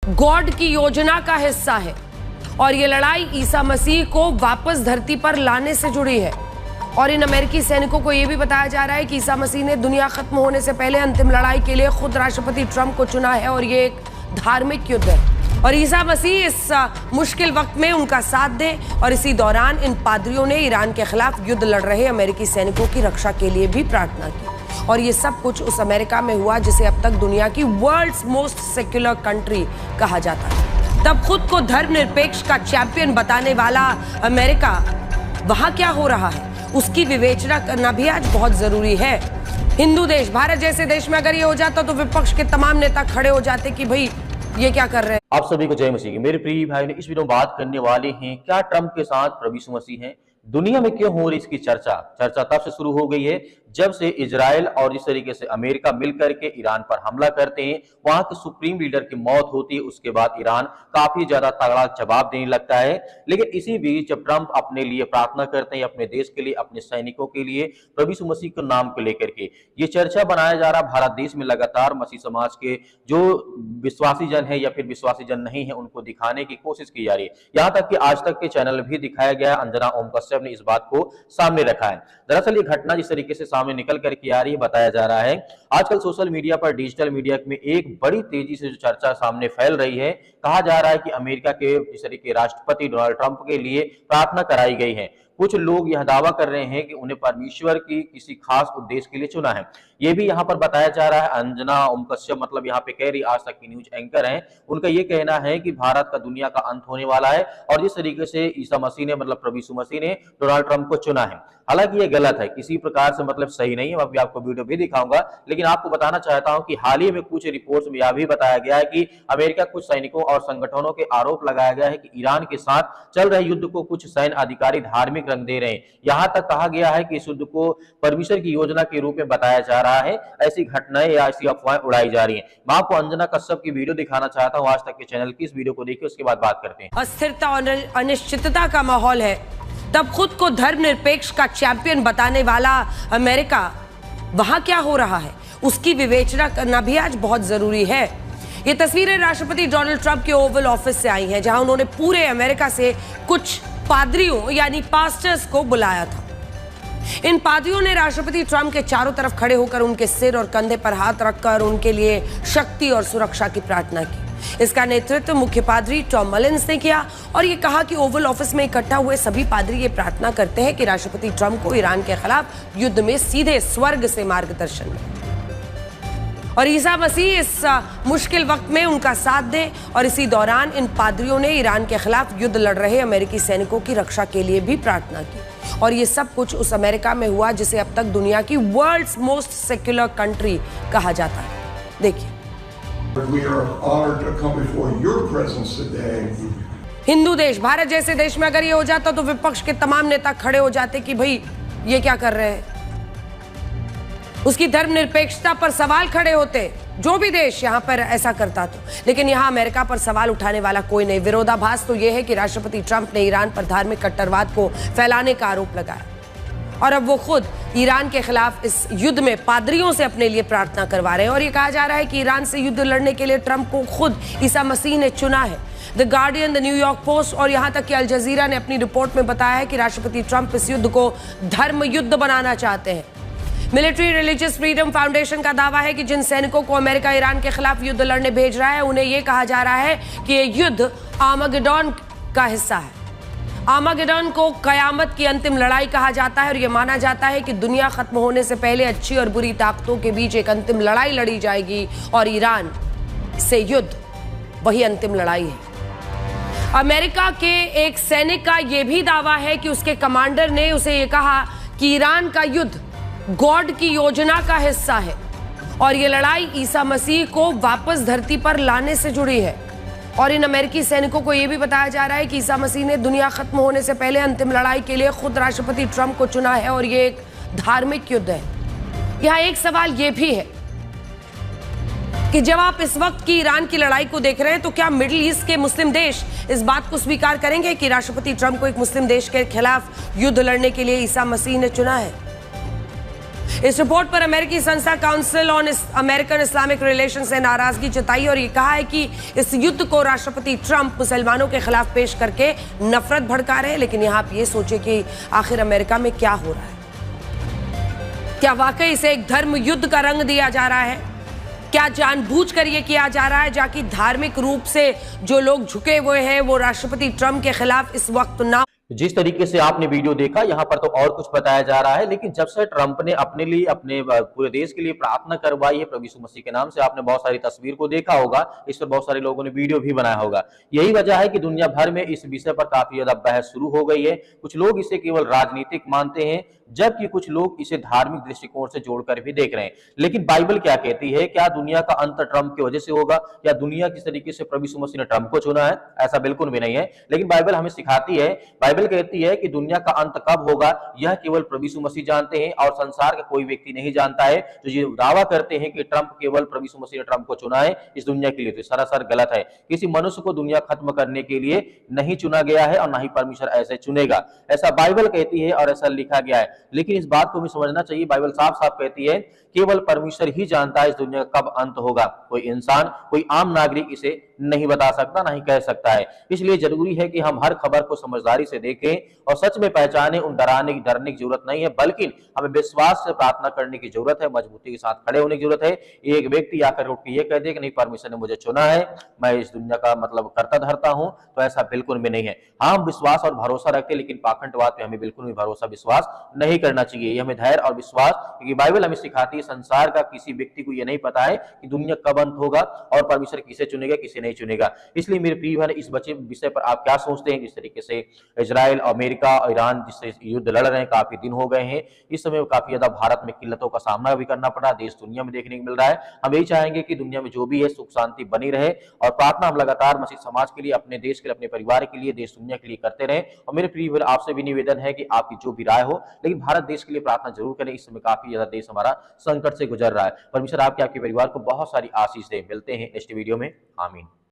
God की योजना का हिस्सा है और ये लड़ाई ईसा मसीह को वापस धरती पर लाने से जुड़ी है। और इन अमेरिकी सैनिकों को यह भी बताया जा रहा है कि ईसा मसीह ने दुनिया खत्म होने से पहले अंतिम लड़ाई के लिए खुद राष्ट्रपति ट्रंप को चुना है और ये एक धार्मिक युद्ध है और ईसा मसीह इस मुश्किल वक्त में उनका साथ दें। और इसी दौरान इन पादरियों ने ईरान के खिलाफ युद्ध लड़ रहे अमेरिकी सैनिकों की रक्षा के लिए भी प्रार्थना की। और ये सब कुछ उस अमेरिका में हुआ जिसे अब तक दुनिया की वर्ल्ड्स मोस्ट सेक्युलर कंट्री कहा जाता है। तब खुद को धर्मनिरपेक्ष का चैंपियन बताने वाला अमेरिका, वहां क्या हो रहा है उसकी विवेचना करना भी आज बहुत जरूरी है। हिंदू देश भारत जैसे देश में अगर ये हो जाता तो विपक्ष के तमाम नेता खड़े हो जाते कि भाई ये क्या कर रहे हैं। आप सभी को जय मसीह की। मेरे प्रिय भाई ने इस वीडियो में बात करने वाले हैं, क्या ट्रंप के साथ प्रभु यीशु मसीह हैं? दुनिया में क्यों हो रही इसकी चर्चा तब से शुरू हो गई है जब से इजराइल और इस तरीके से अमेरिका मिलकर के ईरान पर हमला करते हैं, वहां के सुप्रीम लीडर की मौत होती है। उसके बाद ईरान काफी ज्यादा तगड़ा जवाब देने लगता है। लेकिन इसी बीच जब ट्रंप अपने लिए प्रार्थना करते हैं, अपने देश के लिए, अपने सैनिकों के लिए, प्रभु यीशु मसीह के नाम को लेकर के ये चर्चा बनाया जा रहा भारत देश में लगातार मसीह समाज के जो विश्वासी जन है या फिर विश्वासी जन नहीं है उनको दिखाने की कोशिश की जा रही है। यहाँ तक कि आज तक के चैनल भी दिखाया गया, अंजना ओम कश्यप ने इस बात को सामने रखा है। दरअसल ये घटना जिस तरीके से सामने निकल करके आ रही है, बताया जा रहा है आजकल सोशल मीडिया पर, डिजिटल मीडिया में एक बड़ी तेजी से जो चर्चा सामने फैल रही है, कहा जा रहा है कि अमेरिका के जिस तरीके राष्ट्रपति डोनाल्ड ट्रंप के लिए प्रार्थना कराई गई है। कुछ लोग यह दावा कर रहे हैं कि उन्हें परमेश्वर की किसी खास उद्देश्य के लिए चुना है। यह भी यहाँ पर बताया जा रहा है। अंजना ओम कश्यप मतलब यहाँ पे कह रही, आज तक की न्यूज एंकर हैं, उनका यह कहना है कि भारत का दुनिया का अंत होने वाला है और जिस तरीके से ईसा मसीह ने मतलब प्रभु यीशु मसीह ने डोनाल्ड ट्रंप को चुना है। हालांकि ये गलत है, किसी प्रकार से मतलब सही नहीं है। मैं अभी आपको वीडियो भी दिखाऊंगा, लेकिन आपको बताना चाहता हूं कि हाल ही में कुछ रिपोर्ट्स में यह भी बताया गया है कि अमेरिका कुछ सैनिकों और संगठनों के आरोप लगाया गया है कि ईरान के साथ चल रहे युद्ध को कुछ सैन्य अधिकारी धार्मिक रंग दे रहे हैं। यहां तक कहा गया है कि इस युद्ध को परमेश्वर की योजना के रूप में बताया जा रहा है। ऐसी घटनाएं या ऐसी अफवाहें उड़ाई जा रही है। मैं आपको अंजना कश्यप की वीडियो दिखाना चाहता हूँ। आज तक के चैनल की इस वीडियो को देखिए, उसके बाद बात करते हैं। अस्थिरता और अनिश्चितता का माहौल है, तब खुद को धर्मनिरपेक्ष का चैंपियन बताने वाला अमेरिका, वहां क्या हो रहा है उसकी विवेचना करना भी आज बहुत जरूरी है। ये तस्वीरें राष्ट्रपति डोनाल्ड ट्रंप के ओवल ऑफिस से आई हैं, जहां उन्होंने पूरे अमेरिका से कुछ पादरियों यानी पास्टर्स को बुलाया था। इन पादरियों ने राष्ट्रपति ट्रंप के चारों तरफ खड़े होकर उनके सिर और कंधे पर हाथ रखकर उनके लिए शक्ति और सुरक्षा की प्रार्थना की। इसका नेतृत्व मुख्य पादरी टॉम मलिन्स ने किया और ये कहा कि ओवल ऑफिस में इकट्ठा हुए सभी पादरी ये प्रार्थना करते हैं कि राष्ट्रपति ट्रंप को ईरान के खिलाफ युद्ध में सीधे स्वर्ग से मार्गदर्शन मिले और ईसा मसीह इस मुश्किल वक्त में उनका साथ दें। और इसी दौरान इन पादरियों ने ईरान के खिलाफ युद्ध लड़ रहे अमेरिकी सैनिकों की रक्षा के लिए भी प्रार्थना की। और ये सब कुछ उस अमेरिका में हुआ जिसे अब तक दुनिया की वर्ल्ड्स मोस्ट सेक्युलर कंट्री कहा जाता है। देखिए, We are honored to come before your presence today. Hindu देश भारत जैसे देश में अगर ये हो जाता तो विपक्ष के तमाम नेता खड़े हो जाते कि भाई ये क्या कर रहे हैं। उसकी धर्मनिरपेक्षता पर सवाल खड़े होते, जो भी देश यहाँ पर ऐसा करता तो। लेकिन यहाँ अमेरिका पर सवाल उठाने वाला कोई नहीं। विरोधाभास तो यह है कि राष्ट्रपति ट्रंप ने ईरान पर धार्मिक कट्टरवाद को फैलाने का आरोप लगाया और अब वो खुद ईरान के खिलाफ इस युद्ध में पादरियों से अपने लिए प्रार्थना करवा रहे हैं। और ये कहा जा रहा है कि ईरान से युद्ध लड़ने के लिए ट्रंप को खुद ईसा मसीह ने चुना है। The guardian, the New York post और यहां तक कि अल जजीरा ने अपनी रिपोर्ट में बताया है कि राष्ट्रपति ट्रंप इस युद्ध को धर्म युद्ध बनाना चाहते हैं। मिलिट्री रिलीजियस फ्रीडम फाउंडेशन का दावा है कि जिन सैनिकों को अमेरिका ईरान के खिलाफ युद्ध लड़ने भेज रहा है, उन्हें यह कहा जा रहा है कि यह युद्ध आर्मागेडोन का हिस्सा है। आर्मागेडोन को कयामत की अंतिम लड़ाई कहा जाता है और यह माना जाता है कि दुनिया खत्म होने से पहले अच्छी और बुरी ताकतों के बीच एक अंतिम लड़ाई लड़ी जाएगी और ईरान से युद्ध वही अंतिम लड़ाई है। अमेरिका के एक सैनिक का यह भी दावा है कि उसके कमांडर ने उसे यह कहा कि ईरान का युद्ध गॉड की योजना का हिस्सा है और यह लड़ाई ईसा मसीह को वापस धरती पर लाने से जुड़ी है। और इन अमेरिकी सैनिकों को यह भी बताया जा रहा है कि ईसा मसीह ने दुनिया खत्म होने से पहले अंतिम लड़ाई के लिए खुद राष्ट्रपति ट्रंप को चुना है और यह एक धार्मिक युद्ध है। यहां एक सवाल यह भी है कि जब आप इस वक्त की ईरान की लड़ाई को देख रहे हैं तो क्या मिडिल ईस्ट के मुस्लिम देश इस बात को स्वीकार करेंगे कि राष्ट्रपति ट्रंप को एक मुस्लिम देश के खिलाफ युद्ध लड़ने के लिए ईसा मसीह ने चुना है? इस रिपोर्ट पर अमेरिकी संस्था council on American Islamic relations ने नाराजगी जताई और ये कहा है कि इस युद्ध को राष्ट्रपति ट्रंप मुसलमानों के खिलाफ पेश करके नफरत भड़का रहे हैं। लेकिन यहां आप ये सोचिए कि आखिर अमेरिका में क्या हो रहा है? क्या वाकई इसे एक धर्म युद्ध का रंग दिया जा रहा है? क्या जानबूझकर ये किया जा रहा है जाकि धार्मिक रूप से जो लोग झुके हुए हैं वो राष्ट्रपति ट्रंप के खिलाफ इस वक्त ना? जिस तरीके से आपने वीडियो देखा, यहाँ पर तो और कुछ बताया जा रहा है, लेकिन जब से ट्रंप ने अपने लिए, अपने पूरे देश के लिए प्रार्थना करवाई है प्रभु यीशु मसीह के नाम से, आपने बहुत सारी तस्वीर को देखा होगा, इस पर बहुत सारे लोगों ने वीडियो भी बनाया होगा। यही वजह है कि दुनिया भर में इस विषय पर काफी ज्यादा बहस शुरू हो गई है। कुछ लोग इसे केवल राजनीतिक मानते हैं, जबकि कुछ लोग इसे धार्मिक दृष्टिकोण से जोड़कर भी देख रहे हैं। लेकिन बाइबल क्या कहती है? क्या दुनिया का अंत ट्रंप की वजह से होगा, या दुनिया किस तरीके से प्रभु यीशु मसीह ने ट्रंप को चुना है? ऐसा बिल्कुल भी नहीं है। लेकिन बाइबल हमें सिखाती है, बाइबल कहती है कि दुनिया का अंत कब होगा यह केवल प्रभु यीशु मसीह जानते हैं और संसार का कोई व्यक्ति नहीं जानता है। जो ये दावा करते हैं कि ट्रंप केवल प्रभु यीशु मसीह ने ट्रंप को चुना है इस दुनिया के लिए, तो सरासर गलत है। किसी मनुष्य को दुनिया खत्म करने के लिए नहीं चुना गया है और ना ही परमेश्वर ऐसे चुनेगा, ऐसा बाइबल कहती है और ऐसा लिखा गया है। लेकिन इस बात को भी समझना चाहिए, बाइबल साफ साफ कहती है केवल परमेश्वर ही जानता है इस दुनिया का कब अंत होगा। कोई इंसान, कोई आम नागरिक इसे नहीं बता सकता, नहीं कह सकता है। इसलिए जरूरी है कि हम हर खबर को समझदारी से देखें और सच में पहचाने। उन डरने की जरूरत नहीं है, बल्कि हमें विश्वास से प्रार्थना करने की जरूरत है, मजबूती के साथ खड़े होने की जरूरत है। एक व्यक्ति आकर उठ के ये कह दे कि नहीं, परमेश्वर ने मुझे चुना है, मैं इस दुनिया का मतलब करता धरता हूं, तो ऐसा बिल्कुल भी नहीं है। हम विश्वास और भरोसा रखते हैं, लेकिन पाखंडवाद पे हमें बिल्कुल भी भरोसा विश्वास नहीं करना चाहिए। ये हमें धैर्य और विश्वास, क्योंकि बाइबल हमें सिखाती है संसार का किसी व्यक्ति को यह नहीं पता है कि दुनिया कब अंत होगा और परमेश्वर किसे चुनेगा किसे नहीं चुनेगा। इसलिए मेरे प्रिय भाई, इस विषय पर आप क्या सोचते हैं? जिस तरीके से इजराइल, अमेरिका और ईरान जिससे युद्ध लड़ रहे हैं, काफी दिन हो गए हैं, इस समय काफी ज्यादा भारत में किल्लतों का सामना भी करना पड़ा, देश दुनिया में देखने को मिल रहा है। हम यही चाहेंगे कि दुनिया में जो भी है सुख शांति बनी रहे और प्रार्थना हम लगातार मसीह समाज के लिए, अपने देश के लिए, अपने परिवार के लिए, देश दुनिया के लिए करते रहें। और मेरे प्रिय भाई, आपसे भी निवेदन है कि आपकी जो भी राय हो, लेकिन भारत देश के लिए प्रार्थना जरूर करें। इस समय काफी ज्यादा देश हमारा संकट से गुजर रहा है। परमेश्वर आपके, आपके परिवार को बहुत सारी आशीष दे। मिलते हैं नेक्स्ट वीडियो में। आमीन।